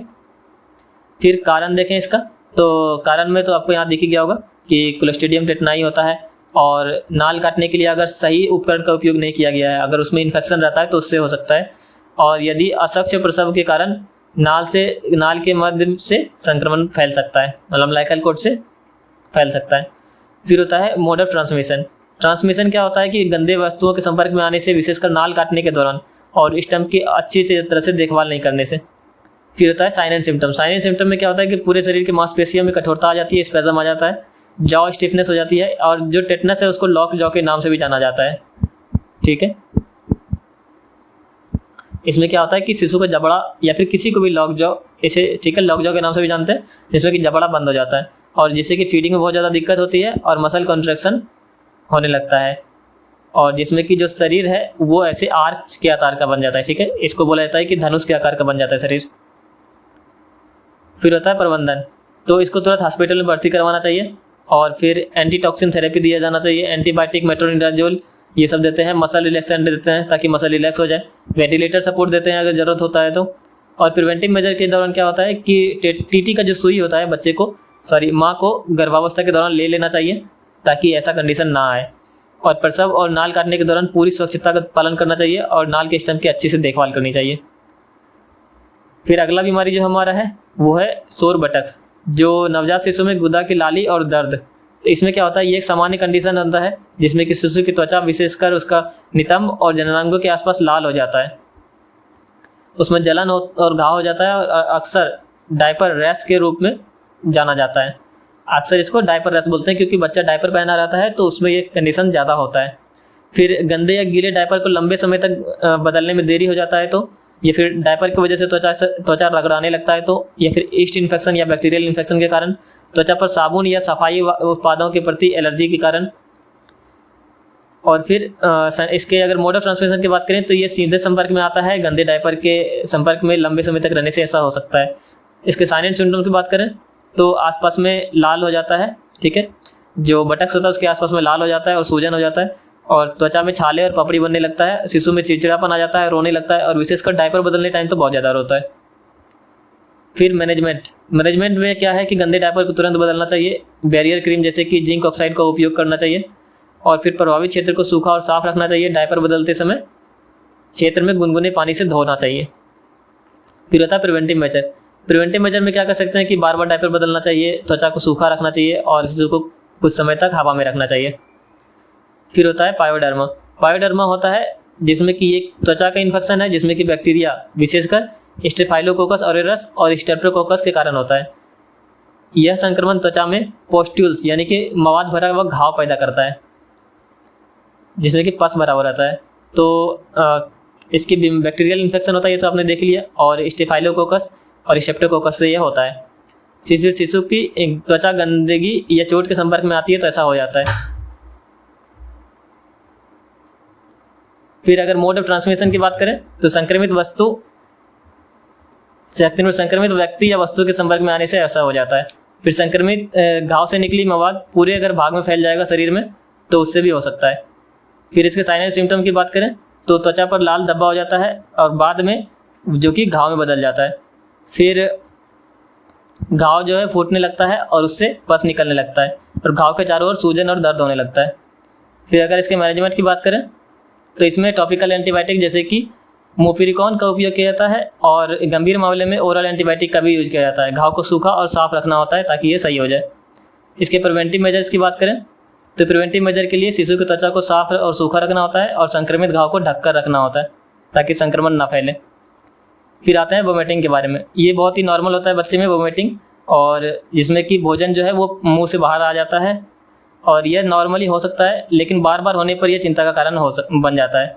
फिर कारण देखें इसका। तो कारण में तो आपको यहाँ दिख ही गया होगा कि क्लोस्ट्रीडियम टेटनाई होता है और नाल काटने के लिए अगर सही उपकरण का उपयोग नहीं किया गया है, अगर उसमें इन्फेक्शन रहता है तो उससे हो सकता है। और यदि असक्ष प्रसव के कारण नाल के माध्यम से संक्रमण फैल सकता है, मतलब लाइकल कोड से फैल सकता है। फिर होता है मोड ऑफ ट्रांसमिशन। ट्रांसमिशन क्या होता है कि गंदे वस्तुओं के संपर्क में आने से, विशेषकर नाल काटने के दौरान और स्टम्प की अच्छी तरह से देखभाल नहीं करने से। फिर होता है sign and symptom. Sign and symptom में क्या होता है कि पूरे शरीर की मांसपेशियों में कठोरता आ जाती है, स्पेजम आ जाता है, जॉ स्टिफनेस हो जाती है, और जो टेटनस है उसको लॉक जॉ के नाम से भी जाना जाता है। ठीक है, इसमें क्या होता है कि शिशु का जबड़ा या फिर किसी को भी लॉक जॉ, इसे ठीक है लॉक जॉ के नाम से भी जानते हैं, जिसमें कि जबड़ा बंद हो जाता है और जिससे कि फीडिंग में बहुत ज़्यादा दिक्कत होती है और मसल कॉन्ट्रैक्शन होने लगता है, और जिसमें कि जो शरीर है वो ऐसे आर्च के आकार का बन जाता है। ठीक है, इसको बोला जाता है कि धनुष के आकार का बन जाता है शरीर। फिर होता है प्रबंधन, तो इसको तुरंत हॉस्पिटल में भर्ती करवाना चाहिए और फिर एंटीटॉक्सिन थेरेपी दिया जाना चाहिए, एंटीबायोटिक, मेट्रोनिडाजोल ये सब देते हैं, मसल रिलैक्सेंट देते हैं ताकि मसल रिलैक्स हो जाए, वेंटिलेटर सपोर्ट देते हैं अगर ज़रूरत होता है तो। और प्रिवेंटिव मेजर के दौरान क्या होता है कि टीटी का जो सुई होता है बच्चे को, माँ को गर्भावस्था के दौरान ले लेना चाहिए ताकि ऐसा कंडीशन ना आए। और प्रसव और नाल काटने के दौरान पूरी स्वच्छता का पालन करना चाहिए और नाल के स्टम्प की अच्छी से देखभाल करनी चाहिए। फिर अगला बीमारी जो हमारा है वो है सोर बटक्स, जो नवजात शिशु में गुदा की लाली और दर्द। तो इसमें क्या होता है, ये एक सामान्य कंडीशन होता है जिसमें कि शिशु की त्वचा विशेषकर उसका नितंब और जननांगों के आसपास लाल हो जाता है, उसमें जलन और घाव हो जाता है और अक्सर डायपर रैश के रूप में जाना जाता है। अक्सर इसको डायपर रैश बोलते हैं क्योंकि बच्चा डायपर पहना रहता है तो उसमें ये कंडीशन ज़्यादा होता है। फिर गंदे या गीले डायपर को लंबे समय तक बदलने में देरी हो जाता है तो, या फिर डायपर की वजह से त्वचा रगड़ाने लगता है तो, या फिर ईस्ट इन्फेक्शन या बैक्टीरियल इन्फेक्शन के कारण, त्वचा पर साबुन या सफाई उत्पादों के प्रति एलर्जी के कारण। और फिर इसके अगर मोड ऑफ ट्रांसमिशन की बात करें तो ये सीधे संपर्क में आता है, गंदे डायपर के संपर्क में लंबे समय तक रहने से ऐसा हो सकता है। इसके साइन एंड सिम्टम की बात करें तो आसपास में लाल हो जाता है, ठीक है, जो बटक्स होता है उसके आसपास में लाल हो जाता है और सूजन हो जाता है, और त्वचा में छाले और पपड़ी बनने लगता है, शिशु में चिड़चिड़ापन आ जाता है, रोने लगता है, और विशेषकर डायपर बदलने टाइम तो बहुत ज़्यादा रोता है। फिर मैनेजमेंट में क्या है कि गंदे डायपर को तुरंत बदलना चाहिए, बैरियर क्रीम जैसे कि जिंक ऑक्साइड का उपयोग करना चाहिए, और फिर प्रभावित क्षेत्र को सूखा और साफ रखना चाहिए। डायपर बदलते समय क्षेत्र में गुनगुने पानी से धोना चाहिए। फिर होता है प्रिवेंटिव मेजर में क्या कर सकते हैं कि बार बार डायपर बदलना चाहिए, त्वचा को सूखा रखना चाहिए और शिशु को कुछ समय तक हवा में रखना चाहिए। फिर होता है पायोडर्मा होता है जिसमें कि एक त्वचा का इन्फेक्शन है जिसमें कि बैक्टीरिया विशेषकर स्टेफाइलोकोकस ऑरियस और स्ट्रेप्टोकोकस के कारण होता है। यह संक्रमण त्वचा में पोस्ट्यूल्स यानी कि मवाद भरा हुआ घाव पैदा करता है जिसमें कि पस भरा हुआ रहता है। तो इसकी बैक्टीरियल इन्फेक्शन होता है, ये तो आपने देख लिया, और स्टेफाइलोकोकस और स्ट्रेप्टोकोकस से यह होता है। शिशु की त्वचा गंदगी या चोट के संपर्क में आती है तो ऐसा हो जाता है। फिर अगर मोड ऑफ ट्रांसमिशन की बात करें तो संक्रमित व्यक्ति या वस्तु के संपर्क में आने से ऐसा हो जाता है। फिर संक्रमित घाव से निकली मवाद पूरे अगर भाग में फैल जाएगा शरीर में तो उससे भी हो सकता है। फिर इसके साइन एंड सिम्टम की बात करें तो त्वचा पर लाल धब्बा हो जाता है और बाद में जो कि घाव में बदल जाता है। फिर घाव जो है फूटने लगता है और उससे पस निकलने लगता है और घाव के चारों ओर सूजन और दर्द होने लगता है। फिर अगर इसके मैनेजमेंट की बात करें तो इसमें टॉपिकल एंटीबायोटिक जैसे कि मोपिरिकॉन का उपयोग किया जाता है और गंभीर मामले में ओरल एंटीबायोटिक का भी यूज किया जाता है। घाव को सूखा और साफ रखना होता है ताकि ये सही हो जाए। इसके प्रिवेंटिव मेजर्स की बात करें तो प्रिवेंटिव मेजर के लिए शिशु की त्वचा को साफ और सूखा रखना होता है और संक्रमित घाव को ढककर रखना होता है ताकि संक्रमण ना फैले। फिर आते हैं वोमिटिंग के बारे में। ये बहुत ही नॉर्मल होता है बच्चे में वोमिटिंग, और जिसमें कि भोजन जो है वो मुंह से बाहर आ जाता है, और यह नॉर्मली हो सकता है लेकिन बार बार होने पर यह चिंता का कारण बन जाता है।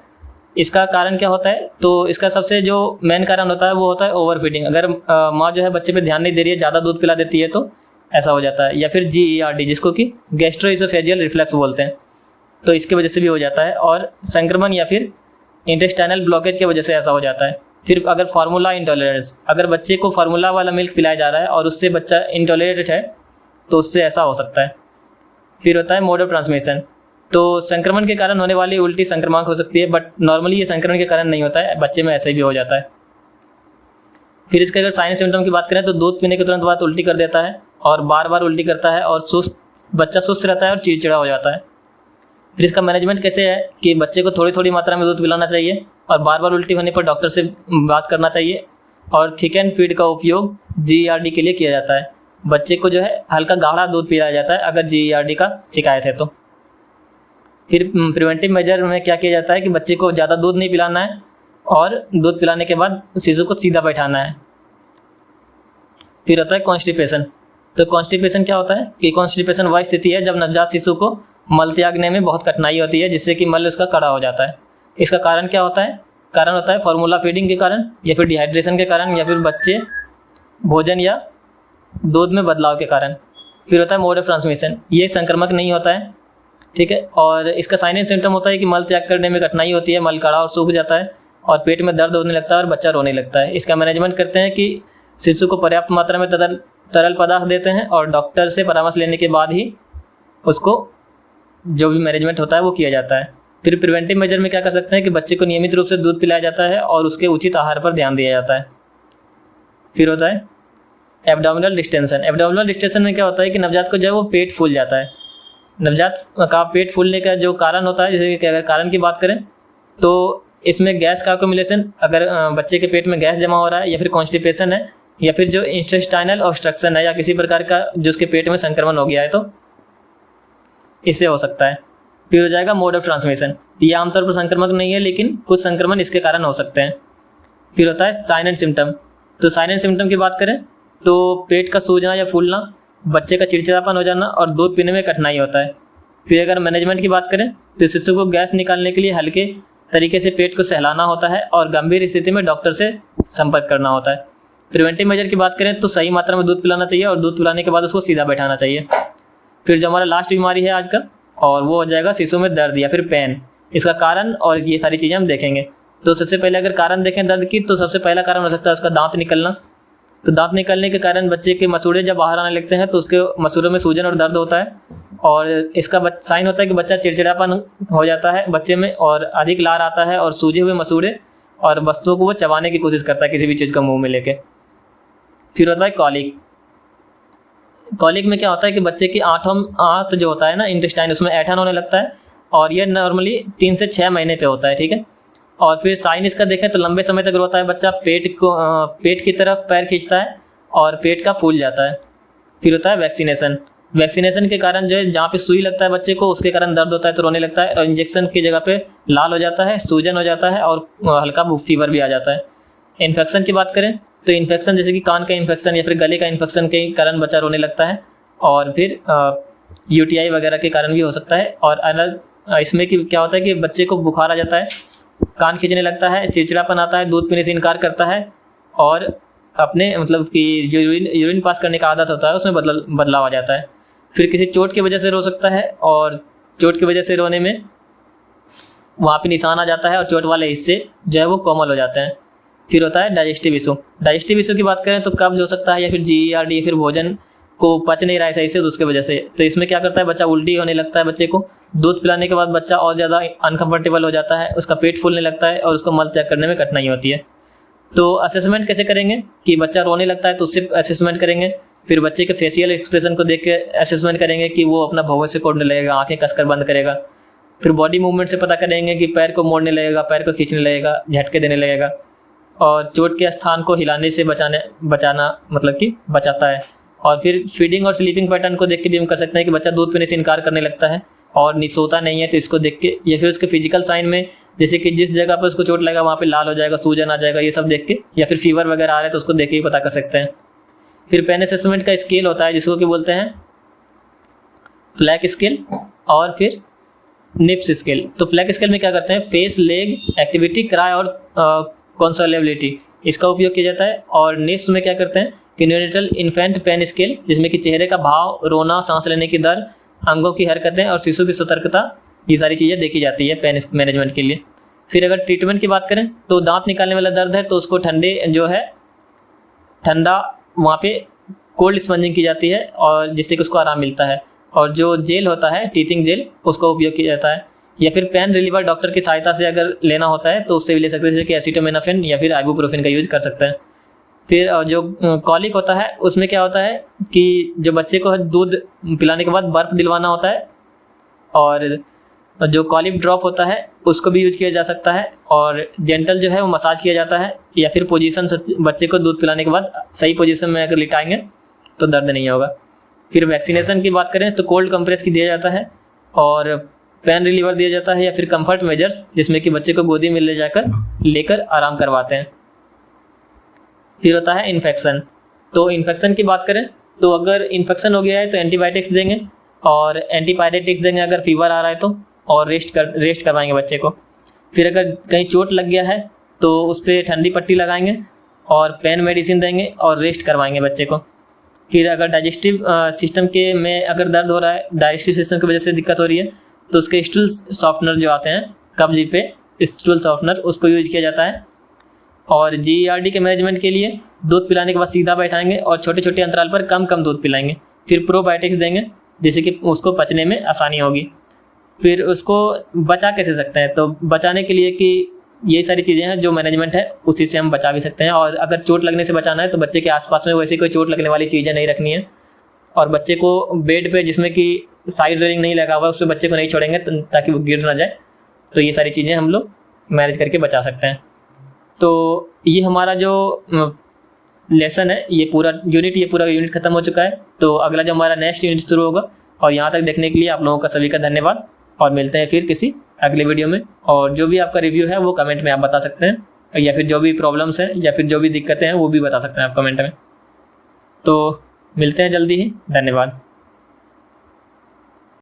इसका कारण क्या होता है, तो इसका सबसे जो मेन कारण होता है वो होता है ओवर फीडिंग। अगर माँ जो है बच्चे पे ध्यान नहीं दे रही है, ज़्यादा दूध पिला देती है तो ऐसा हो जाता है। या फिर GERD जिसको कि गैस्ट्रोइसोफेजियल रिफ्लक्स बोलते हैं, तो इसकी वजह से भी हो जाता है। और संक्रमण या फिर इंटेस्टाइनल ब्लॉकेज की वजह से ऐसा हो जाता है। फिर अगर फार्मूला इंटॉलरेंस, अगर बच्चे को फार्मूला वाला मिल्क पिलाया जा रहा है और उससे बच्चा इंटॉलरेट है तो उससे ऐसा हो सकता है। फिर होता है मोड ऑफ ट्रांसमिशन, तो संक्रमण के कारण होने वाली उल्टी संक्रामक हो सकती है, बट नॉर्मली ये संक्रमण के कारण नहीं होता है, बच्चे में ऐसे भी हो जाता है। फिर इसके अगर साइन सिम्टम की बात करें तो दूध पीने के तुरंत बाद उल्टी कर देता है और बार बार उल्टी करता है और बच्चा सुस्त रहता है और चिड़चिड़ा हो जाता है। फिर इसका मैनेजमेंट कैसे है कि बच्चे को थोड़ी थोड़ी मात्रा में दूध पिलाना चाहिए और बार बार उल्टी होने पर डॉक्टर से बात करना चाहिए, और थिक एंड फीड का उपयोग GERD के लिए किया जाता है। बच्चे को जो है हल्का गाढ़ा दूध पिलाया जाता है अगर GERD का शिकायत है तो। फिर प्रिवेंटिव मेजर में क्या किया जाता है कि बच्चे को ज़्यादा दूध नहीं पिलाना है और दूध पिलाने के बाद शिशु को सीधा बैठाना है। फिर होता है कॉन्स्टिपेशन। तो कॉन्स्टिपेशन क्या होता है कि कॉन्स्टिपेशन वह स्थिति है जब नवजात शिशु को मल त्यागने में बहुत कठिनाई होती है, जिससे कि मल उसका कड़ा हो जाता है। इसका कारण क्या होता है? कारण होता है फार्मूला फीडिंग के कारण, या फिर डिहाइड्रेशन के कारण, या फिर बच्चे भोजन या दूध में बदलाव के कारण। फिर होता है मोड ऑफ ट्रांसमिशन, ये संक्रमक नहीं होता है, ठीक है। और इसका साइन एंड सिम्टम होता है कि मल त्याग करने में कठिनाई होती है, मल कड़ा और सूख जाता है, और पेट में दर्द होने लगता है और बच्चा रोने लगता है। इसका मैनेजमेंट करते हैं कि शिशु को पर्याप्त मात्रा में तरल पदार्थ देते हैं, और डॉक्टर से परामर्श लेने के बाद ही उसको जो भी मैनेजमेंट होता है वो किया जाता है। फिर प्रिवेंटिव मेजर में क्या कर सकते हैं कि बच्चे को नियमित रूप से दूध पिलाया जाता है और उसके उचित आहार पर ध्यान दिया जाता है। फिर होता है एब्डोमिनल डिस्टेंशन। एब्डोमिनल डिस्टेंशन में क्या होता है कि नवजात को जो है वो पेट फूल जाता है। नवजात का पेट फूलने का जो कारण होता है, जैसे कि अगर कारण की बात करें तो इसमें गैस का अक्यूमुलेशन, अगर बच्चे के पेट में गैस जमा हो रहा है, या फिर कॉन्स्टिपेशन है, या फिर जो इंटेस्टाइनल ऑब्स्ट्रक्शन है, या किसी प्रकार का जो उसके पेट में संक्रमण हो गया है, तो इससे हो सकता है। फिर हो जाएगा मोड ऑफ ट्रांसमिशन। ये आमतौर पर संक्रमक नहीं है, लेकिन कुछ संक्रमण इसके कारण हो सकते हैं। फिर होता है साइन एंड सिम्टम। तो साइन एंड सिम्टम की बात करें तो पेट का सूजना या फूलना, बच्चे का चिड़चिड़ापन हो जाना, और दूध पीने में कठिनाई होता है। फिर अगर मैनेजमेंट की बात करें तो शिशु को गैस निकालने के लिए हल्के तरीके से पेट को सहलाना होता है, और गंभीर स्थिति में डॉक्टर से संपर्क करना होता है। प्रिवेंटिव मेजर की बात करें तो सही मात्रा में दूध पिलाना चाहिए, और दूध पिलाने के बाद उसको सीधा बैठाना चाहिए। फिर जो हमारा लास्ट बीमारी है आज का, और वो हो जाएगा शिशु में दर्द या फिर पेन। इसका कारण और ये सारी चीज़ें हम देखेंगे। तो सबसे पहले अगर कारण देखें दर्द की, तो सबसे पहला कारण हो सकता है उसका दांत निकलना। तो दांत निकलने के कारण बच्चे के मसूड़े जब बाहर आने लगते हैं तो उसके मसूड़ों में सूजन और दर्द होता है, और इसका साइन होता है कि बच्चा चिड़चिड़ापन हो जाता है बच्चे में, और अधिक लार आता है, और सूजे हुए मसूड़े और वस्तुओं को वो चबाने की कोशिश करता है किसी भी चीज़ को मुंह में लेके। फिर होता है कॉलिक। कॉलिक में क्या होता है कि बच्चे की आंत जो होता है ना, इंटेस्टाइन, उसमें ऐंठन होने लगता है, और ये नॉर्मली 3 से 6 महीने पे होता है, ठीक है। और फिर साइन इसका देखें तो लंबे समय तक रोता है बच्चा, पेट की तरफ पैर खींचता है, और पेट का फूल जाता है। फिर होता है वैक्सीनेशन। वैक्सीनेशन के कारण जो है जहाँ पे सुई लगता है बच्चे को, उसके कारण दर्द होता है तो रोने लगता है, और इंजेक्शन की जगह पे लाल हो जाता है, सूजन हो जाता है, और हल्का फीवर भी आ जाता है। इन्फेक्शन की बात करें तो इन्फेक्शन जैसे कि कान का इन्फेक्शन या फिर गले का इन्फेक्शन के कारण बच्चा रोने लगता है, और फिर UTI वगैरह के कारण भी हो सकता है। और अलग इसमें कि क्या होता है कि बच्चे को बुखार आ जाता है, कान खींचने लगता है, चिड़चिड़ापन आता है, दूध पीने से इनकार करता है, और अपने मतलब कि जो यूरिन पास करने का आदत होता है उसमें बदलाव आ जाता है। फिर किसी चोट की वजह से रो सकता है, और चोट की वजह से रोने में वहाँ पे निशान आ जाता है, और चोट वाले हिस्से जो है वो कोमल हो जाते हैं। फिर होता है डाइजेस्टिव इशू। डाइजेस्टिव इशू की बात करें तो कब्ज हो सकता है, या फिर GERD, या फिर भोजन को पच नहीं रहा है सही से, तो उसके वजह से। तो इसमें क्या करता है बच्चा, उल्टी होने लगता है बच्चे को, दूध पिलाने के बाद बच्चा और ज़्यादा अनकंफर्टेबल हो जाता है, उसका पेट फूलने लगता है, और उसको मल त्याग करने में कठिनाई होती है। तो असेसमेंट कैसे करेंगे कि बच्चा रोने लगता है तो उससे असेसमेंट करेंगे। फिर बच्चे के फेशियल एक्सप्रेशन को देख के असेसमेंट करेंगे कि वो अपना भौहों से कोड़ने लगेगा, आंखें कसकर बंद करेगा। फिर बॉडी मूवमेंट से पता करेंगे कि पैर को मोड़ने लगेगा, पैर को खींचने लगेगा, झटके देने लगेगा, और चोट के स्थान को हिलाने से बचाना मतलब कि बचाता है। और फिर फीडिंग और स्लीपिंग पैटर्न को देख के भी हम कर सकते हैं कि बच्चा दूध पीने से इनकार करने लगता है और सोता नहीं है, तो इसको देख के, या फिर उसके फिजिकल साइन में जैसे कि जिस जगह पर उसको चोट लगेगा वहाँ पे लाल हो जाएगा, सूजन आ जाएगा, ये सब देख के, या फिर फीवर वगैरह आ रहा है तो उसको देख के ही पता कर सकते हैं। फिर पेन असेसमेंट का स्केल होता है जिसको कि बोलते हैं फ्लैक स्केल, और फिर निप्स स्केल। तो फ्लैक स्केल में क्या करते हैं, फेस, लेग एक्टिविटी, क्राई और कंसोलेबिलिटी, इसका उपयोग किया जाता है। और निप्स में क्या करते हैं कि न्यूनेटल इन्फेंट पेन स्केल, जिसमें कि चेहरे का भाव, रोना, सांस लेने की दर, अंगों की हरकतें और शिशु की सतर्कता, ये सारी चीज़ें देखी जाती है पेन मैनेजमेंट के लिए। फिर अगर ट्रीटमेंट की बात करें तो दांत निकालने वाला दर्द है तो उसको ठंडा वहाँ पे कोल्ड स्पंजिंग की जाती है, और जिससे कि उसको आराम मिलता है। और जो जेल होता है, टीथिंग जेल, उसका उपयोग किया जाता है। या फिर पेन रिलीवर डॉक्टर की सहायता से अगर लेना होता है तो उससे भी ले सकते हैं, जैसे कि एसिटामिनोफेन या फिर आइबुप्रोफेन का यूज कर सकते हैं। फिर जो कॉलिक होता है उसमें क्या होता है कि जो बच्चे को दूध पिलाने के बाद बर्फ दिलवाना होता है, और जो कॉलिक ड्रॉप होता है उसको भी यूज किया जा सकता है। और जेंटल जो है वो मसाज किया जाता है, या फिर पोजीशन बच्चे को दूध पिलाने के बाद सही पोजीशन में अगर लिटाएंगे तो दर्द नहीं होगा। फिर वैक्सीनेशन की बात करें तो कोल्ड कंप्रेस की दिया जाता है, और पेन रिलीवर दिया जाता है, या फिर कंफर्ट मेजर्स जिसमें कि बच्चे को गोदी में लेकर आराम करवाते हैं। फिर होता है इन्फेक्शन। तो इन्फेक्शन की बात करें तो अगर इन्फेक्शन हो गया है तो एंटीबायोटिक्स देंगे, और एंटीपायरेटिक्स देंगे अगर फीवर आ रहा है तो, और रेस्ट करवाएंगे बच्चे को। फिर अगर कहीं चोट लग गया है तो उस पर ठंडी पट्टी लगाएंगे और पेन मेडिसिन देंगे और रेस्ट करवाएंगे बच्चे को। फिर अगर डाइजेस्टिव सिस्टम के में अगर दर्द हो रहा है, डाइजेस्टिव सिस्टम की वजह से दिक्कत हो रही है, तो उसके स्टूल सॉफ्टनर जो आते हैं कब्ज पे, स्टूल सॉफ्टनर, उसको यूज किया जाता है। और GERD के मैनेजमेंट के लिए दूध पिलाने के बाद सीधा बैठाएंगे और छोटे छोटे अंतराल पर कम कम दूध पिलाएंगे। फिर प्रोबायोटिक्स देंगे जिससे कि उसको पचने में आसानी होगी। फिर उसको बचा कैसे सकते हैं, तो बचाने के लिए कि ये सारी चीज़ें हैं जो मैनेजमेंट है, उसी से हम बचा भी सकते हैं। और अगर चोट लगने से बचाना है तो बच्चे के आसपास में वैसे कोई चोट लगने वाली चीज़ें नहीं रखनी है, और बच्चे को बेड पे जिसमें कि साइड रेलिंग नहीं लगा हुआ उस पर बच्चे को नहीं छोड़ेंगे ताकि वो गिर ना जाए। तो ये सारी चीज़ें हम लोग मैनेज करके बचा सकते हैं। तो ये हमारा जो लेसन है, ये पूरा यूनिट खत्म हो चुका है। तो अगला जो हमारा नेक्स्ट यूनिट शुरू होगा, और यहाँ तक देखने के लिए आप लोगों का सभी का धन्यवाद, और मिलते हैं फिर किसी अगले वीडियो में। और जो भी आपका रिव्यू है वो कमेंट में आप बता सकते हैं, या फिर जो भी प्रॉब्लम्स हैं या फिर जो भी दिक्कतें हैं वो भी बता सकते हैं आप कमेंट में। तो मिलते हैं जल्दी ही, धन्यवाद।